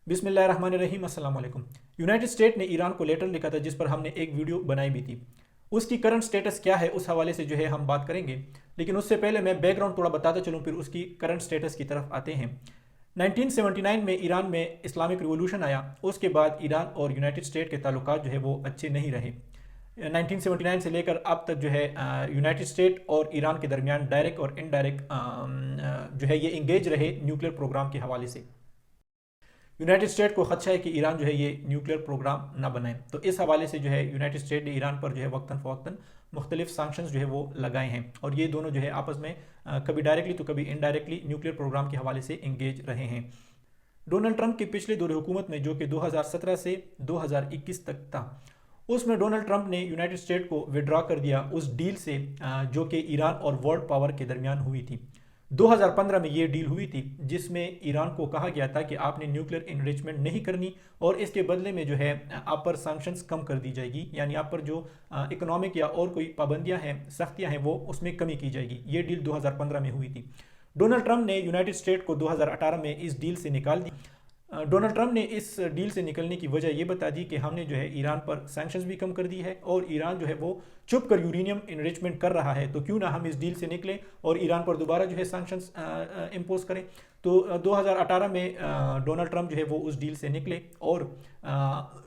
बिस्मिल्लाहिर्रहमानिर्रहीम अस्सलाम वालेकुम। यूनाइटेड स्टेट ने ईरान को लेटर लिखा था जिस पर हमने एक वीडियो बनाई भी थी। उसकी करंट स्टेटस क्या है उस हवाले से जो है हम बात करेंगे, लेकिन उससे पहले मैं बैकग्राउंड थोड़ा बताता चलूँ, फिर उसकी करंट स्टेटस की तरफ आते हैं। 1979 में ईरान में इस्लामिक रिवोल्यूशन आया। उसके बाद ईरान और यूनाइटेड स्टेट के ताल्लुकात जो है वो अच्छे नहीं रहे। 1979 से लेकर अब तक जो है यूनाइटेड स्टेट और ईरान के दरमियान डायरेक्ट और इनडायरेक्ट जो है ये इंगेज रहे न्यूक्लियर प्रोग्राम के हवाले से। यूनाइटेड स्टेट को खदशा है कि ईरान जो है ये न्यूक्लियर प्रोग्राम ना बनाए, तो इस हवाले से जो है यूनाइटेड स्टेट ने ईरान पर जो है वक्तन फ़वक्तन मुख्तलिफ सैंक्शंस जो है वो लगाए हैं, और ये दोनों जो है आपस में कभी डायरेक्टली तो कभी इनडायरेक्टली न्यूक्लियर प्रोग्राम के हवाले से इंगेज रहे हैं। डोनाल्ड ट्रंप की पिछले दौर हुकूमत में, जो कि 2017 से 2021 तक था, उसमें डोनाल्ड ट्रंप ने यूनाइटेड स्टेट को विड्रॉ कर दिया उस डील से जो कि ईरान और वर्ल्ड पावर के दरमियान हुई थी। 2015 में ये डील हुई थी जिसमें ईरान को कहा गया था कि आपने न्यूक्लियर इनरिचमेंट नहीं करनी और इसके बदले में जो है आप पर सैंक्शंस कम कर दी जाएगी, यानी आप पर जो इकोनॉमिक या और कोई पाबंदियां हैं, सख्तियां हैं, वो उसमें कमी की जाएगी। ये डील 2015 में हुई थी। डोनाल्ड ट्रंप ने यूनाइटेड स्टेट को 2018 में इस डील से निकाल दी। डोनाल्ड ट्रंप ने इस डील से निकलने की वजह यह बता दी कि हमने जो है ईरान पर सैंक्शंस भी कम कर दी है और ईरान जो है वो चुप कर यूरेनियम इनरिचमेंट कर रहा है, तो क्यों ना हम इस डील से निकलें और ईरान पर दोबारा जो है सैंक्शंस इम्पोज करें। तो 2018 में डोनाल्ड ट्रंप जो है वो उस डील से निकले और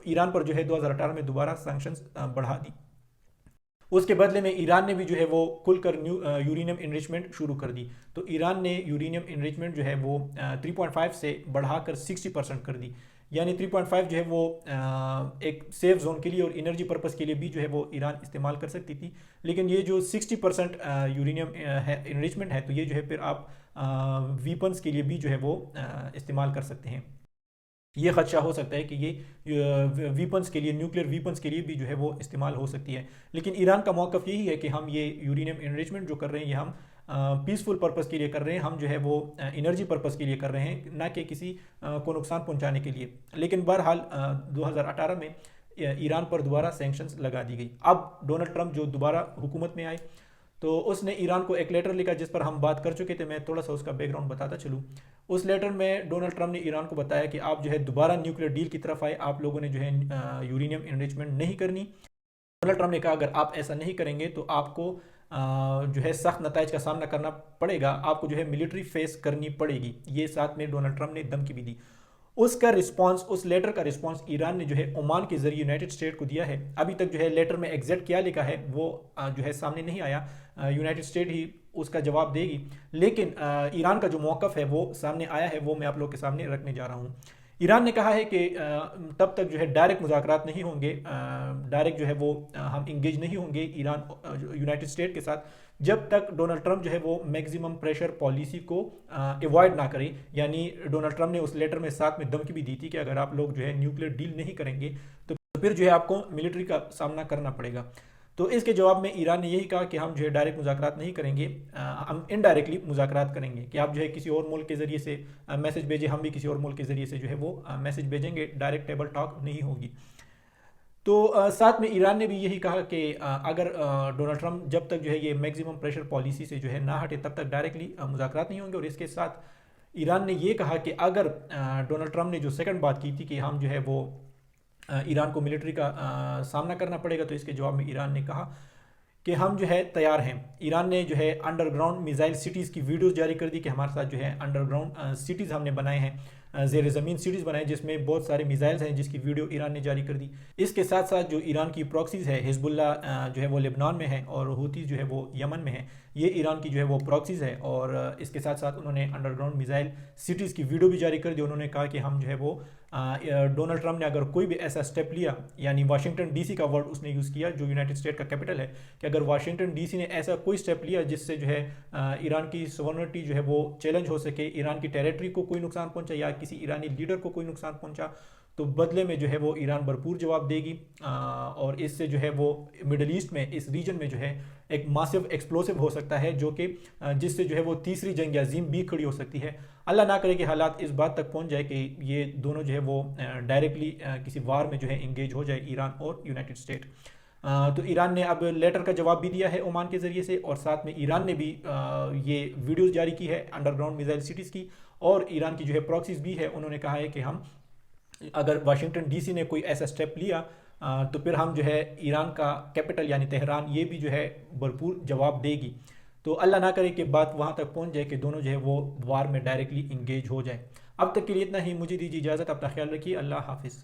ईरान पर जो है 2018 में दोबारा सैंक्शंस बढ़ा दी। उसके बदले में ईरान ने भी जो है वो खुलकर यूरेनियम इनरिचमेंट शुरू कर दी। तो ईरान ने यूरेनियम इनरिचमेंट जो है वो 3.5 से बढ़ाकर 60% कर दी, यानी 3.5 जो है वो एक सेफ जोन के लिए और एनर्जी पर्पस के लिए भी जो है वो ईरान इस्तेमाल कर सकती थी। लेकिन ये जो 60% यूरेनियम है इनरिचमेंट है, तो ये जो है फिर आप वीपन्स के लिए भी जो है वो इस्तेमाल कर सकते हैं। ये खदशा हो सकता है कि ये वीपन्स के लिए, न्यूक्लियर वीपन्स के लिए भी जो है वो इस्तेमाल हो सकती है। लेकिन ईरान का मौक़िफ़ यही है कि हम ये यूरेनियम इनरिचमेंट जो कर रहे हैं ये हम पीसफुल पर्पस के लिए कर रहे हैं, हम जो है वो एनर्जी पर्पस के लिए कर रहे हैं, ना कि किसी को नुकसान पहुंचाने के लिए। लेकिन बहरहाल 2018 में ईरान पर दोबारा सैंक्शंस लगा दी गई। अब डोनाल्ड ट्रंप जो दोबारा हुकूमत में आए तो उसने ईरान को एक लेटर लिखा जिस पर हम बात कर चुके थे। मैं थोड़ा सा उसका बैकग्राउंड बताता चलूँ। उस लेटर में डोनाल्ड ट्रंप ने ईरान को बताया कि आप जो है दोबारा न्यूक्लियर डील की तरफ आए, आप लोगों ने जो है यूरेनियम इनरिचमेंट नहीं करनी। डोनाल्ड ट्रंप ने कहा अगर आप ऐसा नहीं करेंगे तो आपको जो है सख्त नताइज का सामना करना पड़ेगा, आपको जो है मिलिट्री फेस करनी पड़ेगी। ये साथ में डोनाल्ड ट्रंप ने धमकी भी दी। उसका रिस्पांस, उस लेटर का रिस्पांस ईरान ने जो है ओमान के जरिए यूनाइटेड स्टेट को दिया है। अभी तक जो है लेटर में एग्जैक्ट क्या लिखा है वो जो है सामने नहीं आया, यूनाइटेड स्टेट ही उसका जवाब देगी। लेकिन ईरान का जो मौक़िफ़ है वो सामने आया है, वो मैं आप लोग के सामने रखने जा रहा हूँ। ईरान ने कहा है कि तब तक जो है डायरेक्ट मुज़ाकरात नहीं होंगे, डायरेक्ट जो है वो हम इंगेज नहीं होंगे ईरान यूनाइटेड स्टेट के साथ, जब तक डोनाल्ड ट्रंप जो है वो मैक्सिमम प्रेशर पॉलिसी को अवॉइड ना करें। यानी डोनाल्ड ट्रंप ने उस लेटर में साथ में धमकी भी दी थी कि अगर आप लोग जो है न्यूक्लियर डील नहीं करेंगे तो फिर जो है आपको मिलिट्री का सामना करना पड़ेगा। तो इसके जवाब में ईरान ने यही कहा कि हम जो है डायरेक्ट मुज़ाकरात नहीं करेंगे, हम इनडायरेक्टली मुज़ाकरात करेंगे, कि आप जो है किसी और मुल्क के ज़रिए से मैसेज भेजें, हम भी किसी और मुल्क के ज़रिए से जो है वो मैसेज भेजेंगे, डायरेक्ट टेबल टॉक नहीं होगी। तो साथ में ईरान ने भी यही कहा कि अगर डोनाल्ड ट्रंप जब तक जो है ये मैक्सिमम प्रेशर पॉलिसी से जो है ना हटे तब तक डायरेक्टली मुज़ाकरात नहीं होंगे। और इसके साथ ईरान ने ये कहा कि अगर डोनाल्ड ट्रंप ने जो सेकंड बात की थी कि हम जो है वो ईरान को मिलिट्री का सामना करना पड़ेगा, तो इसके जवाब में ईरान ने कहा कि हम जो है तैयार हैं। ईरान ने जो है अंडरग्राउंड मिसाइल सिटीज़ की वीडियोस जारी कर दी कि हमारे साथ जो है अंडरग्राउंड सिटीज़ हमने बनाए हैं, ज़ेर ज़मीन सिटीज़ बनाए जिसमें बहुत सारे मिसाइल्स हैं, जिसकी वीडियो ईरान ने जारी कर दी। इसके साथ साथ जो ईरान की प्रॉक्सीज़ है, हिजबुल्ला जो है वो लेबनान में है और हूती जो है वो यमन में है, ये ईरान की जो है वो प्रॉक्सीज़ है। और इसके साथ साथ उन्होंने अंडरग्राउंड मिसाइल सिटीज़ की वीडियो भी जारी कर दी। उन्होंने कहा कि हम जो है वो डोनाल्ड ट्रंप ने अगर कोई भी ऐसा स्टेप लिया, यानी वाशिंगटन डीसी का वर्ड उसने यूज़ किया जो यूनाइटेड स्टेट का कैपिटल है, कि अगर वाशिंगटन डीसी ने ऐसा कोई स्टेप लिया जिससे जो है ईरान की सॉवरेनिटी जो है वो चैलेंज हो सके, ईरान की टेरिटरी को कोई नुकसान पहुंचा या किसी ईरानी लीडर को कोई नुकसान पहुंचा, तो बदले में जो है वो ईरान भरपूर जवाब देगी। और इससे जो है वो मिडल ईस्ट में, इस रीजन में जो है एक मासिव एक्सप्लोसिव हो सकता है, जो कि जिससे जो है वो तीसरी जंग अज़ीम भी खड़ी हो सकती है। अल्लाह ना करे कि हालात इस बात तक पहुंच जाए कि ये दोनों जो है वो डायरेक्टली किसी वार में जो है इंगेज हो जाए, ईरान और यूनाइटेड स्टेट। तो ईरान ने अब लेटर का जवाब भी दिया है ओमान के ज़रिए से, और साथ में ईरान ने भी ये वीडियोस जारी की है अंडरग्राउंड मिसाइल सिटीज़ की, और ईरान की जो है प्रॉक्सीज भी है। उन्होंने कहा है कि हम اگر واشنگٹن ڈی سی نے کوئی ایسا سٹیپ لیا تو پھر ہم جو ہے ایران کا کیپٹل یعنی تہران یہ بھی جو ہے بھرپور جواب دے گی. تو اللہ نہ کرے کہ بات وہاں تک پہنچ جائے کہ دونوں جو ہے وہ وار میں ڈائریکٹلی انگیج ہو جائیں. اب تک کے لیے اتنا ہی، مجھے دیجیے اجازت، اپنا خیال رکھیے، اللہ حافظ.